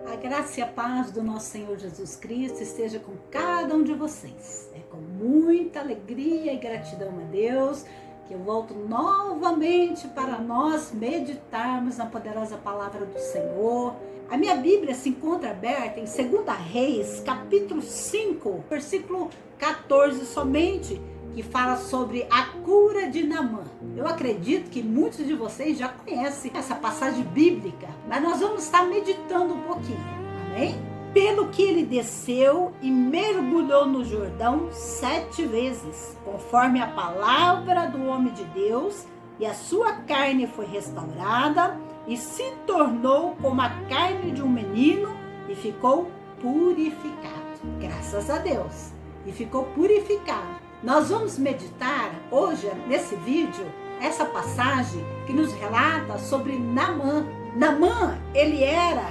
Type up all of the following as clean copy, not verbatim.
A graça e a paz do nosso Senhor Jesus Cristo esteja com cada um de vocês. É com muita alegria e gratidão a Deus que eu volto novamente para nós meditarmos na poderosa palavra do Senhor. A minha Bíblia se encontra aberta em 2 Reis, capítulo 5, versículo 14 somente, que fala sobre a cura de Naamã. Eu acredito que muitos de vocês já conhecem essa passagem bíblica, mas nós vamos estar meditando um pouquinho, amém? Pelo que ele desceu e mergulhou no Jordão 7 vezes, conforme a palavra do homem de Deus, e a sua carne foi restaurada e se tornou como a carne de um menino e ficou purificado. Graças a Deus. E ficou purificado. Nós vamos meditar hoje, nesse vídeo, essa passagem que nos relata sobre Naamã. Naamã, ele era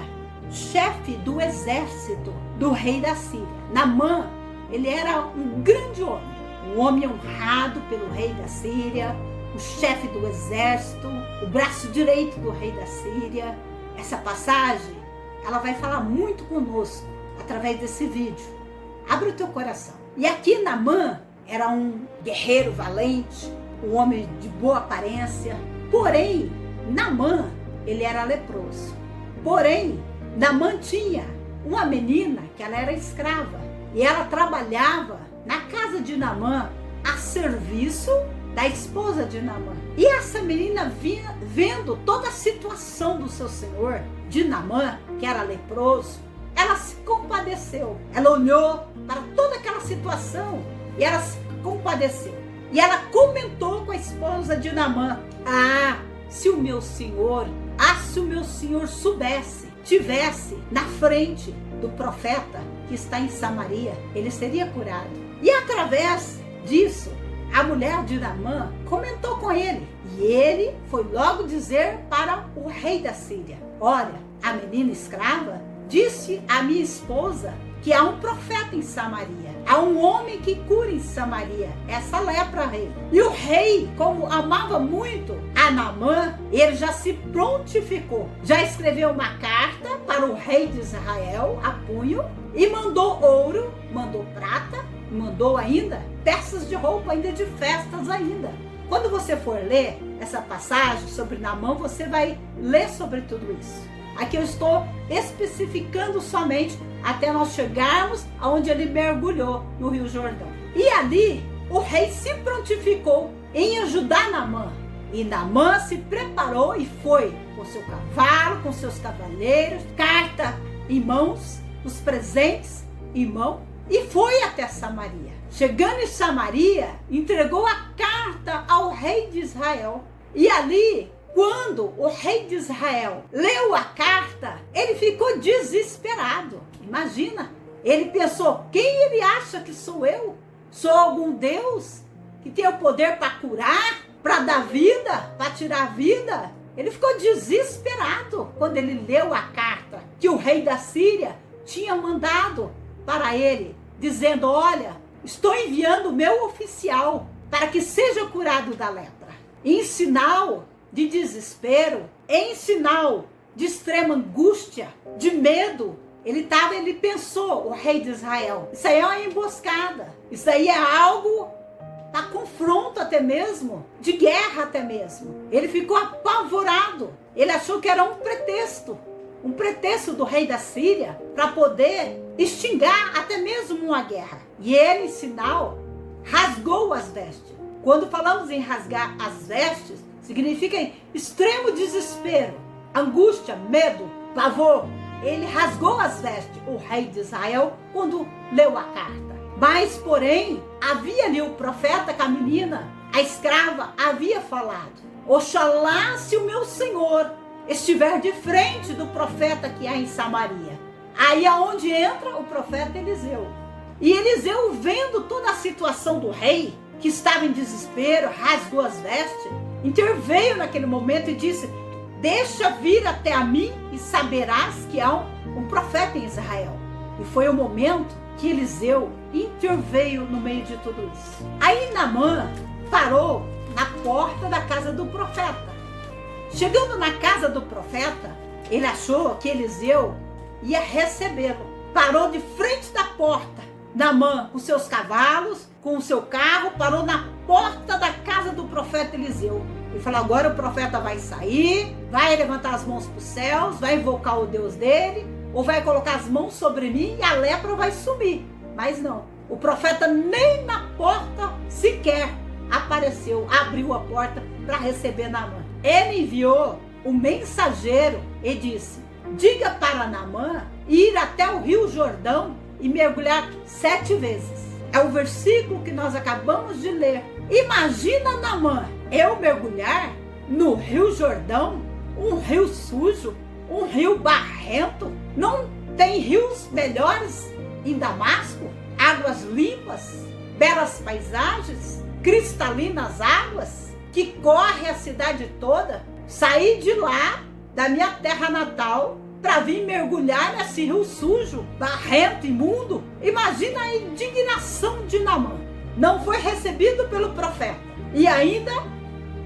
chefe do exército do rei da Síria. Naamã, ele era um grande homem, um homem honrado pelo rei da Síria, o chefe do exército, o braço direito do rei da Síria. Essa passagem, ela vai falar muito conosco através desse vídeo. Abre o teu coração. E aqui Naamã era um guerreiro valente, um homem de boa aparência. Porém, Naamã, ele era leproso. Porém, Naamã tinha uma menina que ela era escrava. E ela trabalhava na casa de Naamã a serviço da esposa de Naamã. E essa menina vendo toda a situação do seu senhor, de Naamã, que era leproso, ela se compadeceu. Ela olhou para toda aquela situação e ela se compadeceu. E ela comentou com a esposa de Naamã: se o meu senhor soubesse, tivesse na frente do profeta que está em Samaria, ele seria curado. E através disso, a mulher de Naamã comentou com ele. E ele foi logo dizer para o rei da Síria: olha, a menina escrava disse à minha esposa que há um profeta em Samaria. Há um homem que cura em Samaria essa lepra, rei. E o rei, como amava muito a Naamã, ele já se prontificou. Já escreveu uma carta para o rei de Israel, a punho, e mandou ouro, mandou prata, mandou ainda peças de roupa, ainda de festas ainda. Quando você for ler essa passagem sobre Naamã, você vai ler sobre tudo isso. Aqui eu estou especificando somente até nós chegarmos aonde ele mergulhou no Rio Jordão. E ali o rei se prontificou em ajudar Naamã. E Naamã se preparou e foi com seu cavalo, com seus cavaleiros, carta em mãos, os presentes em mão, e foi até Samaria. Chegando em Samaria, entregou a carta ao rei de Israel. E ali, quando o rei de Israel leu a carta, ele ficou desesperado. Imagina, ele pensou: quem ele acha que sou eu? Sou algum Deus que tem o poder para curar, para dar vida, para tirar a vida? Ele ficou desesperado quando ele leu a carta que o rei da Síria tinha mandado para ele, dizendo: olha, estou enviando o meu oficial para que seja curado da lepra. Em sinal de desespero, em sinal de extrema angústia, de medo, ele pensou, o rei de Israel: isso aí é uma emboscada, isso aí é algo para confronto até mesmo, de guerra até mesmo. Ele ficou apavorado, ele achou que era um pretexto do rei da Síria para poder extinguir até mesmo uma guerra. E ele, em sinal, rasgou as vestes. Quando falamos em rasgar as vestes, significa extremo desespero, angústia, medo, pavor. Ele rasgou as vestes, o rei de Israel, quando leu a carta. Mas, porém, havia ali o profeta que a menina, a escrava, havia falado: oxalá se o meu senhor estiver de frente do profeta que há em Samaria. Aí é onde entra o profeta Eliseu. E Eliseu, vendo toda a situação do rei, que estava em desespero, rasgou as vestes, interveio naquele momento e disse: deixa vir até a mim e saberás que há um profeta em Israel. E foi o momento que Eliseu interveio no meio de tudo isso. Aí Naamã parou na porta da casa do profeta. Chegando na casa do profeta, ele achou que Eliseu ia recebê-lo. Parou de frente da porta. Naamã, com seus cavalos, com o seu carro, parou na porta da casa do profeta Eliseu. E falou: agora o profeta vai sair, vai levantar as mãos para os céus, vai invocar o Deus dele, ou vai colocar as mãos sobre mim e a lepra vai sumir. Mas não, o profeta nem na porta sequer apareceu, abriu a porta para receber Naamã. Ele enviou o mensageiro e disse: diga para Naamã ir até o rio Jordão e mergulhar 7 vezes. É o versículo que nós acabamos de ler. Imagina, Naamã, eu mergulhar no rio Jordão, um rio sujo, um rio barrento. Não tem rios melhores em Damasco? Águas limpas, belas paisagens, cristalinas águas, que corre a cidade toda. Saí de lá, da minha terra natal, para vir mergulhar nesse rio sujo, barrento, imundo. Imagina a indignação de Naamã. Não foi recebido pelo profeta. E ainda,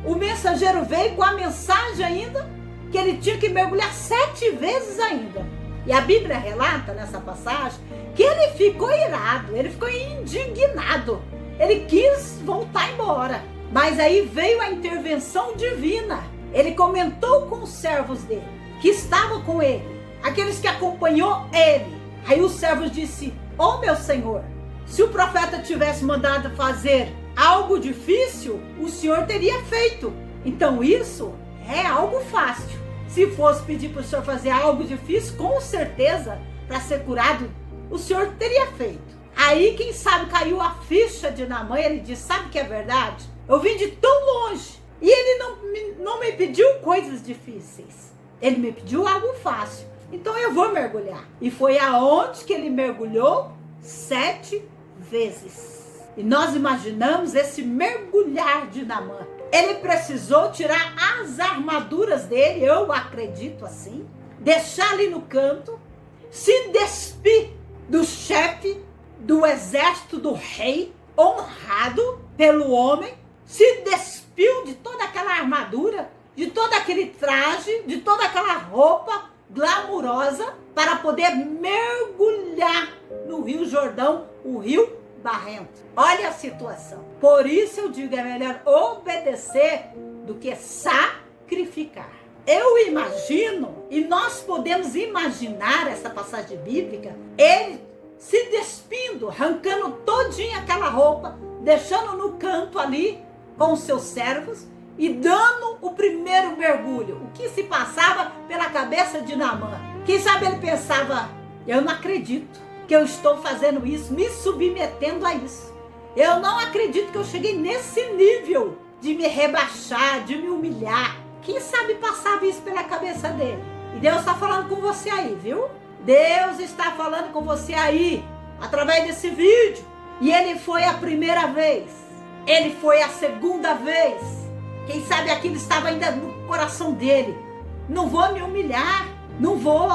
o mensageiro veio com a mensagem ainda, que ele tinha que mergulhar 7 vezes ainda. E a Bíblia relata nessa passagem que ele ficou irado, ele ficou indignado. Ele quis voltar embora. Mas aí veio a intervenção divina. Ele comentou com os servos dele, que estavam com ele, aqueles que acompanhou ele. Aí os servos disse: ó meu senhor, se o profeta tivesse mandado fazer algo difícil, o senhor teria feito. Então isso é algo fácil. Se fosse pedir para o senhor fazer algo difícil, com certeza, para ser curado, o senhor teria feito. Aí, quem sabe, caiu a ficha de Naamã. Ele disse: sabe que é verdade? Eu vim de tão longe e ele não me pediu coisas difíceis. Ele me pediu algo fácil. Então eu vou mergulhar. E foi aonde que ele mergulhou 7 vezes. E nós imaginamos esse mergulhar de Naamã. Ele precisou tirar as armaduras dele, eu acredito assim, deixar ali no canto, se despir do chefe do exército do rei, honrado pelo homem, se despiu de toda aquela armadura, de todo aquele traje, de toda aquela roupa glamurosa, para poder mergulhar no Rio Jordão, o rio barrento. Olha a situação. Por isso eu digo, é melhor obedecer do que sacrificar. Eu imagino, e nós podemos imaginar essa passagem bíblica, ele se despindo, arrancando todinha aquela roupa, deixando no canto ali com os seus servos e dando o primeiro mergulho. O que se passava pela cabeça de Naamã? Quem sabe ele pensava: eu não acredito que eu estou fazendo isso, me submetendo a isso. Eu não acredito que eu cheguei nesse nível de me rebaixar, de me humilhar. Quem sabe passava isso pela cabeça dele? E Deus está falando com você aí, viu? Deus está falando com você aí, através desse vídeo. E ele foi a primeira vez. Ele foi a segunda vez. Quem sabe aquilo estava ainda no coração dele. Não vou me humilhar, não vou.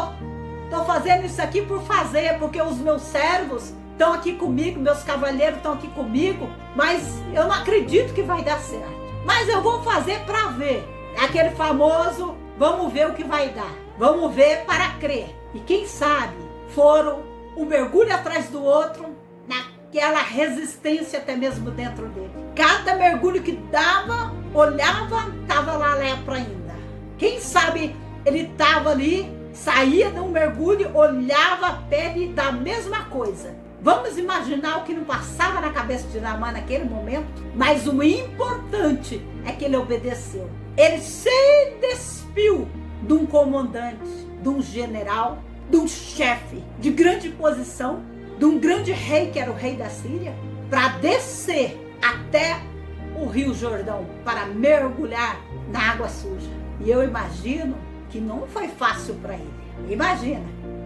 Estou fazendo isso aqui por fazer, porque os meus servos estão aqui comigo, meus cavalheiros estão aqui comigo, mas eu não acredito que vai dar certo. Mas eu vou fazer para ver. É aquele famoso, vamos ver o que vai dar. Vamos ver para crer. E quem sabe foram um mergulho atrás do outro, naquela resistência até mesmo dentro dele. Cada mergulho que dava, olhava, estava lá a lepra ainda. Quem sabe ele estava ali, saía de um mergulho, olhava a pele da mesma coisa. Vamos imaginar o que não passava na cabeça de Naamã naquele momento, mas o importante é que ele obedeceu. Ele se despiu de um comandante, de um general, de um chefe de grande posição, de um grande rei que era o rei da Síria, para descer até o Rio Jordão, para mergulhar na água suja. E eu imagino que não foi fácil para ele. Imagina,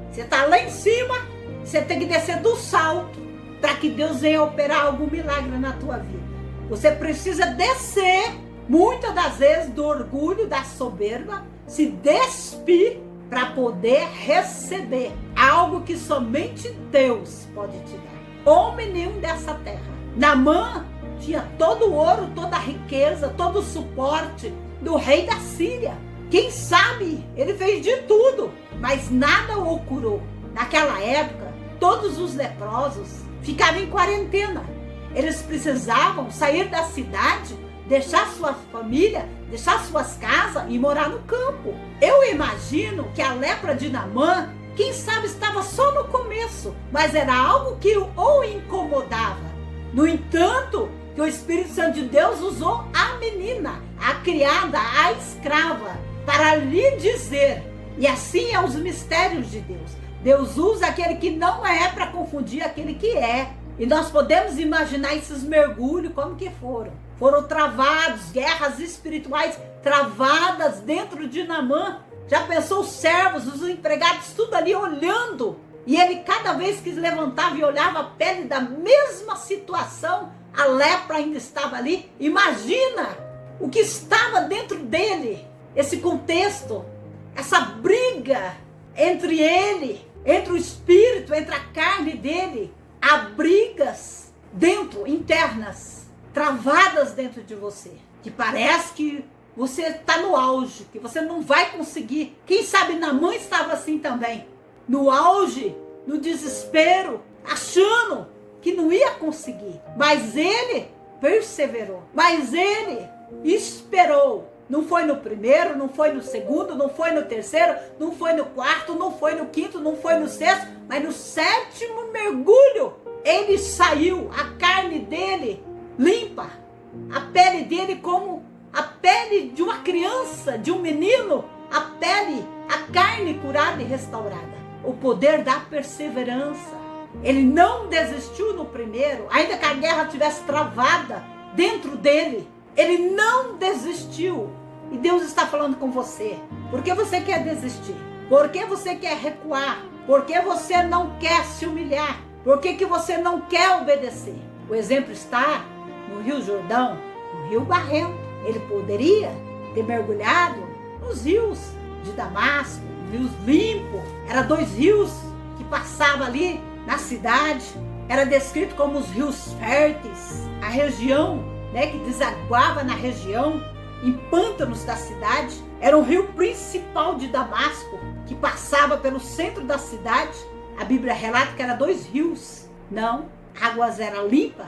você está lá em cima, você tem que descer do salto para que Deus venha operar algum milagre na tua vida. Você precisa descer, muitas das vezes, do orgulho, da soberba, se despir para poder receber algo que somente Deus pode te dar. Homem nenhum dessa terra. Naamã tinha todo o ouro, toda a riqueza, todo o suporte do rei da Síria. Quem sabe ele fez de tudo, mas nada o curou. Naquela época, todos os leprosos ficavam em quarentena. Eles precisavam sair da cidade, deixar sua família, deixar suas casas e morar no campo. Eu imagino que a lepra de Naamã, quem sabe, estava só no começo, mas era algo que o incomodava. No entanto, que o Espírito Santo de Deus usou a menina, a criada, a escrava, para lhe dizer. E assim é os mistérios de Deus. Deus usa aquele que não é para confundir aquele que é. E nós podemos imaginar esses mergulhos como que foram. Foram travados, guerras espirituais travadas dentro de Naamã. Já pensou os servos, os empregados, tudo ali olhando. E ele cada vez que levantava e olhava a pele da mesma situação, a lepra ainda estava ali. Imagina o que estava dentro dele. Esse contexto, essa briga entre ele, entre o espírito, entre a carne dele. Há brigas dentro, internas, travadas dentro de você. Que parece que você está no auge, que você não vai conseguir. Quem sabe Naamã estava assim também. No auge, no desespero, achando que não ia conseguir. Mas ele perseverou. Mas ele esperou. Não foi no primeiro, não foi no segundo, não foi no terceiro, não foi no quarto, não foi no quinto, não foi no sexto, mas no sétimo mergulho ele saiu, a carne dele limpa, a pele dele como a pele de uma criança, de um menino, a pele, a carne curada e restaurada. O poder da perseverança. Ele não desistiu no primeiro, ainda que a guerra tivesse travada dentro dele. Ele não desistiu. E Deus está falando com você. Por que você quer desistir? Por que você quer recuar? Por que você não quer se humilhar? Por que você não quer obedecer? O exemplo está no Rio Jordão, no Rio Barrento. Ele poderia ter mergulhado nos rios de Damasco, rios limpos. Eram 2 rios que passavam ali na cidade. Era descrito como os rios férteis. A região, que desaguava na região, em pântanos da cidade. Era o rio principal de Damasco, que passava pelo centro da cidade. A Bíblia relata que eram 2 rios. Não. Águas eram limpas?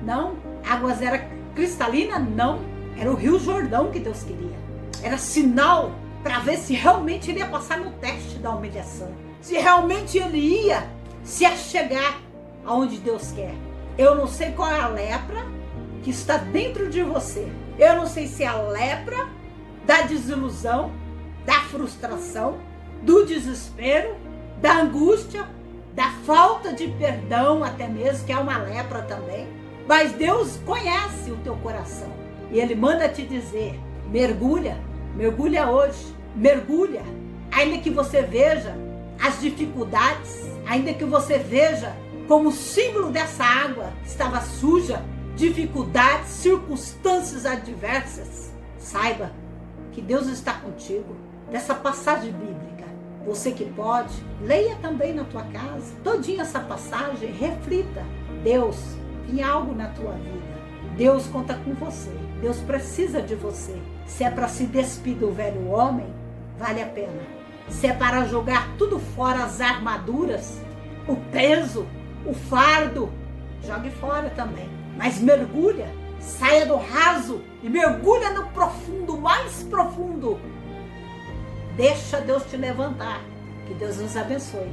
Não. Águas eram cristalinas? Não. Era o Rio Jordão que Deus queria. Era sinal para ver se realmente ele ia passar no teste da humilhação. Se realmente ele ia se achegar aonde Deus quer. Eu não sei qual é a lepra que está dentro de você. Eu não sei se é a lepra da desilusão, da frustração, do desespero, da angústia, da falta de perdão até mesmo, que é uma lepra também. Mas Deus conhece o teu coração. E Ele manda te dizer, mergulha, mergulha hoje, mergulha. Ainda que você veja as dificuldades, ainda que você veja como símbolo dessa água que estava suja, dificuldades, circunstâncias adversas, saiba que Deus está contigo. Dessa passagem bíblica, você que pode, leia também na tua casa, todinha essa passagem, reflita. Deus tem algo na tua vida. Deus conta com você. Deus precisa de você. Se é para se despir do velho homem, vale a pena. Se é para jogar tudo fora, as armaduras, o peso, o fardo, jogue fora também. Mas mergulha, saia do raso e mergulha no profundo, mais profundo. Deixa Deus te levantar. Que Deus nos abençoe.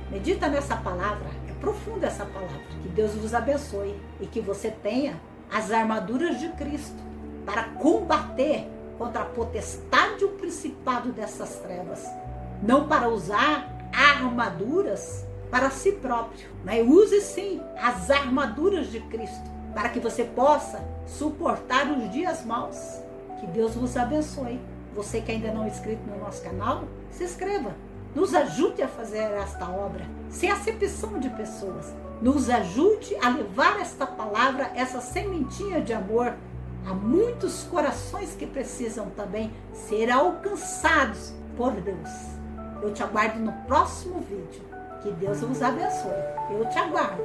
Medita nessa palavra. É profunda essa palavra. Que Deus vos abençoe e que você tenha as armaduras de Cristo para combater contra a potestade e o principado dessas trevas. Não para usar armaduras para si próprio, mas use sim as armaduras de Cristo para que você possa suportar os dias maus. Que Deus vos abençoe. Você que ainda não é inscrito no nosso canal, se inscreva. Nos ajude a fazer esta obra sem acepção de pessoas. Nos ajude a levar esta palavra, essa sementinha de amor a muitos corações que precisam também ser alcançados por Deus. Eu te aguardo no próximo vídeo. Que Deus vos abençoe. Eu te aguardo.